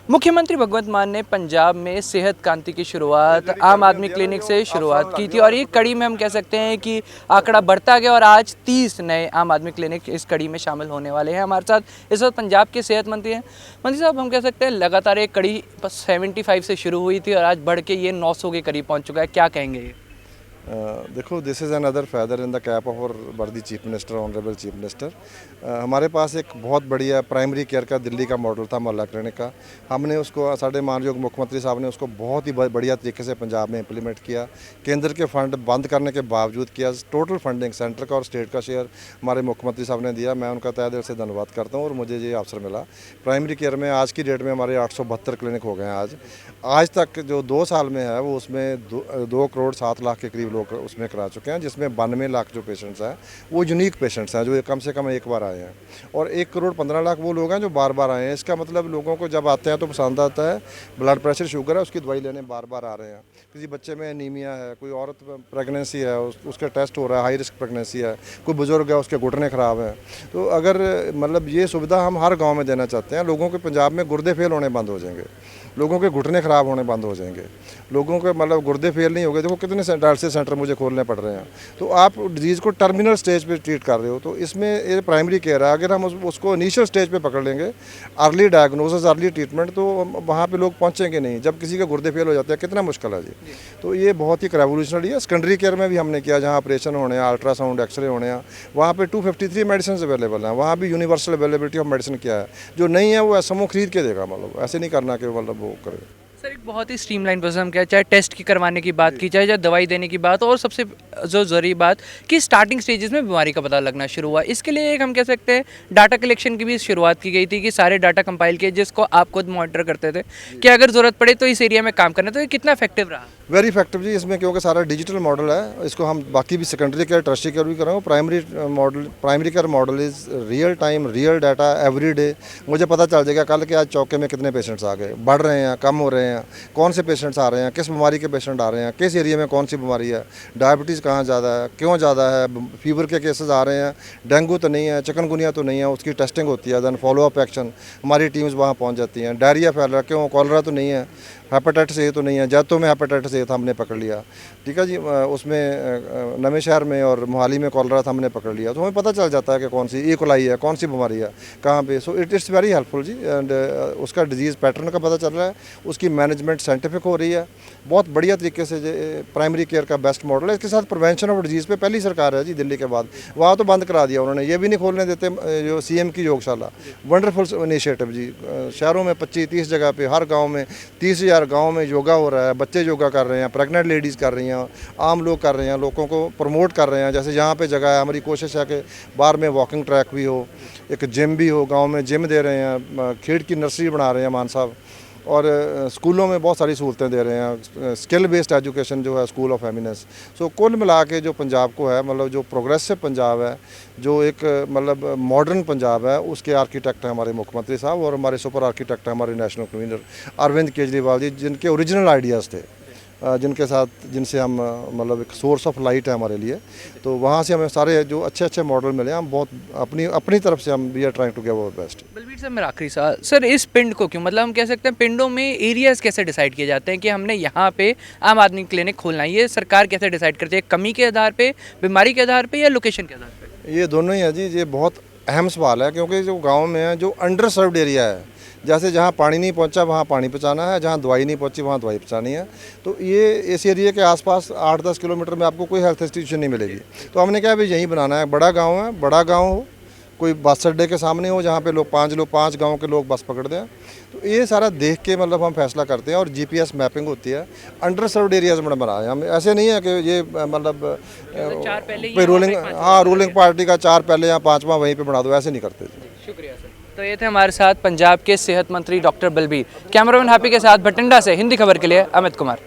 मुख्यमंत्री भगवंत मान ने पंजाब में सेहत क्रांति की शुरुआत आम आदमी क्लिनिक से शुरुआत की थी और ये कड़ी में हम कह सकते हैं कि आंकड़ा बढ़ता गया और आज 30 नए आम आदमी क्लिनिक इस कड़ी में शामिल होने वाले हैं। हमारे साथ इस वक्त पंजाब के सेहत मंत्री हैं। मंत्री साहब, हम कह सकते हैं लगातार एक कड़ी 75 से शुरू हुई थी और आज बढ़ के ये 900 के करीब पहुँच चुका है, क्या कहेंगे ये? देखो, this is another feather in the cap of और वर्दी chief minister, honourable chief minister. हमारे पास एक बहुत बढ़िया प्राइमरी केयर का दिल्ली का मॉडल था मोहल्ला क्लिनिक का। हमने उसको साढ़े मानयोग मुख्यमंत्री साहब ने उसको बहुत ही बढ़िया तरीके से पंजाब में इम्प्लीमेंट किया। केंद्र के फंड बंद करने के बावजूद किया। टोटल फंडिंग सेंटर का और स्टेट का शेयर हमारे मुख्यमंत्री साहब ने दिया। मैं उनका तहे दिल से धन्यवाद करता हूँ और मुझे ये अवसर मिला। प्राइमरी केयर में आज की डेट में हमारे 872 क्लिनिक हो गए हैं। आज तक जो 2 साल में है वो उसमें 2 करोड़ 7 लाख के करीब लोग उसमें करा चुके हैं, जिसमें 92 लाख जो पेशेंट्स हैं वो यूनिक पेशेंट्स हैं जो कम से कम एक बार आए हैं, और 1 करोड़ 15 लाख वो लोग हैं जो बार बार आए हैं। इसका मतलब लोगों को जब आते हैं तो पसंद आता है। ब्लड प्रेशर, शुगर है, उसकी दवाई लेने बार बार आ रहे हैं। किसी बच्चे में एनीमिया है, कोई औरत प्रेगनेंसी है, उसका टेस्ट हो रहा है, हाई रिस्क प्रेगनेंसी है, कोई बुजुर्ग है उसके घुटने ख़राब हैं। तो अगर मतलब ये सुविधा हम हर गाँव में देना चाहते हैं, लोगों के पंजाब में गुर्दे फेल होने बंद हो जाएंगे, लोगों के घुटने ख़राब होने बंद हो जाएंगे, लोगों के मतलब गुर्दे फेल नहीं हो गए। देखो कितने डायलिसिस सेंटर मुझे खोलने पड़ रहे हैं। तो आप डिजीज़ को टर्मिनल स्टेज पे ट्रीट कर रहे हो, तो इसमें ये प्राइमरी केयर है। अगर हम उसको इनिशियल स्टेज पे पकड़ लेंगे, अर्ली डायग्नोसिस, अर्ली ट्रीटमेंट, तो वहाँ पे लोग पहुँचेंगे नहीं। जब किसी के गुर्दे फेल हो जाते हैं कितना मुश्किल है जी। तो ये बहुत ही रेवोल्यूशनरी है। सेकेंडरी केयर में भी हमने किया, जहाँ ऑपरेशन होने हैं, अल्ट्रासाउंड, एक्सरे होने हैं, वहाँ पर 253 मेडिसिन अवेलेबल हैं। वहाँ भी यूनिवर्सल अवेलेबिलिटी ऑफ मेडिसिन किया है। जो नहीं है वो एसएमओ खरीद के देगा, मतलब ऐसे नहीं करना कि मतलब वो करे। सर, एक बहुत ही स्ट्रीमलाइन प्रोसेस हम क्या, चाहे टेस्ट की करवाने की बात की, चाहे दवाई देने की बात, और सबसे जो ज़रूरी बात कि स्टार्टिंग स्टेजेस में बीमारी का पता लगना शुरू हुआ। इसके लिए एक हम कह सकते हैं डाटा कलेक्शन की भी शुरुआत की गई थी कि सारे डाटा कंपाइल किए जिसको आप खुद मॉनिटर करते थे कि अगर ज़रूरत पड़े तो इस एरिया में काम करना। तो ये कितना इफेक्टिव रहा? वेरी इफेक्टिव जी। इसमें क्योंकि सारा डिजिटल मॉडल है, इसको हम बाकी भी सेकेंडरी केयर, टर्शियरी केयर भी कर रहे हो। Primary care model is real time, real data every day. मुझे पता चल जाएगा कल के आज चौके में कितने पेशेंट्स आ गए, बढ़ रहे हैं, कम हो रहे हैं, कौन से पेशेंट्स आ रहे हैं, किस बीमारी के पेशेंट आ रहे हैं, किस एरिया में कौन सी बीमारी है, डायबिटीज़ कहाँ ज़्यादा है, क्यों ज़्यादा है, फीवर के केसेस आ रहे हैं, डेंगू तो नहीं है, चिकनगुनिया तो नहीं है, उसकी टेस्टिंग होती है, देन फॉलोअप एक्शन, हमारी टीम्स वहाँ पहुँच जाती हैं। डायरिया फैल रहा है, क्यों, कॉलरा तो नहीं है, हेपेटाइटिस ए तो नहीं है, जैतों में हेपेटाइटिस ए था, हमने पकड़ लिया, ठीक है जी। उसमें नवे शहर में और मोहाली में कॉलरा था, हमने पकड़ लिया। तो हमें पता चल जाता है कि कौन सी ई कोलाई है, कौन सी बीमारी है, कहाँ पे। सो इट्स वेरी हेल्पफुल जी। एंड उसका डिजीज़ पैटर्न का पता चल रहा है, उसकी मैनेजमेंट साइंटिफिक हो रही है बहुत बढ़िया तरीके से। प्राइमरी केयर का बेस्ट मॉडल है। इसके साथ प्रिवेंशन ऑफ डिजीज़ पे पहली सरकार है जी दिल्ली के बाद। वहाँ तो बंद करा दिया उन्होंने, ये भी नहीं खोलने देते जो सीएम की योगशाला। वंडरफुल इनिशिएटिव जी। शहरों में 25-30 जगह पे, हर गाँव में 30,000 गाँव में योगा हो रहा है, बच्चे योगा कर रहे हैं, प्रेग्नेंट लेडीज़ कर रही हैं, आम लोग कर रहे हैं, लोगों को प्रमोट कर रहे हैं। जैसे जहाँ पे जगह है, हमारी कोशिश है कि बाहर में वॉकिंग ट्रैक भी हो, एक जिम भी हो, गांव में जिम दे रहे हैं, खेत की नर्सरी बना रहे हैं मान साहब, और स्कूलों में बहुत सारी सहूलतें दे रहे हैं, स्किल बेस्ड एजुकेशन जो है, स्कूल ऑफ एमिनेंस। सो कुल मिला के जो पंजाब को है, मतलब जो प्रोग्रेसिव पंजाब है, जो एक मतलब मॉडर्न पंजाब है, उसके आर्किटेक्ट हैं हमारे मुख्यमंत्री साहब, और हमारे सुपर आर्किटेक्ट हैं हमारे नेशनल कन्वीनर अरविंद केजरीवाल जी, जिनके ओरिजिनल आइडियाज़ थे, जिनसे हम मतलब एक सोर्स ऑफ लाइट है हमारे लिए। तो वहाँ से हमें सारे जो अच्छे अच्छे मॉडल मिले, हम बहुत अपनी तरफ से हम we are trying to give our best. Balbir sir, मेरा आखिरी सवाल सर, इस पिंड को क्यों, मतलब हम कह सकते हैं पिंडों में एरियाज़ कैसे डिसाइड किए जाते हैं कि हमने यहाँ पे आम आदमी क्लिनिक खोलना है? ये सरकार कैसे डिसाइड करती है, कमी के आधार पे, बीमारी के आधार पे, या लोकेशन के आधार पे? ये दोनों ही है जी। ये बहुत अहम सवाल है, क्योंकि जो गाँव में है, जो अंडर सर्व्ड एरिया है, जैसे जहाँ पानी नहीं पहुँचा वहाँ पानी पहुँचाना है, जहाँ दवाई नहीं पहुँची वहाँ दवाई पहुँचानी है। तो ये इस एरिया के आसपास 8-10 किलोमीटर में आपको कोई हेल्थ इंस्टीट्यूशन नहीं मिलेगी। तो हमने कहा भाई यहीं बनाना है, बड़ा गांव है, बड़ा गांव हो, कोई बस अड्डे के सामने हो, जहाँ पे लोग 5 गांव के लोग बस पकड़ दें। तो ये सारा देख के मतलब हम फैसला करते हैं, और जीपीएस मैपिंग होती है। अंडर सर्व्ड एरियाज में बना है हम, ऐसे नहीं है कि ये मतलब रूलिंग पार्टी का 4 पहले या 5वां वहीं पर बना दो, ऐसे नहीं करते। शुक्रिया सर। तो ये थे हमारे साथ पंजाब के सेहत मंत्री डॉक्टर बलबीर। कैमरामैन हैप्पी के साथ भटिंडा से हिंदी खबर के लिए अमित कुमार।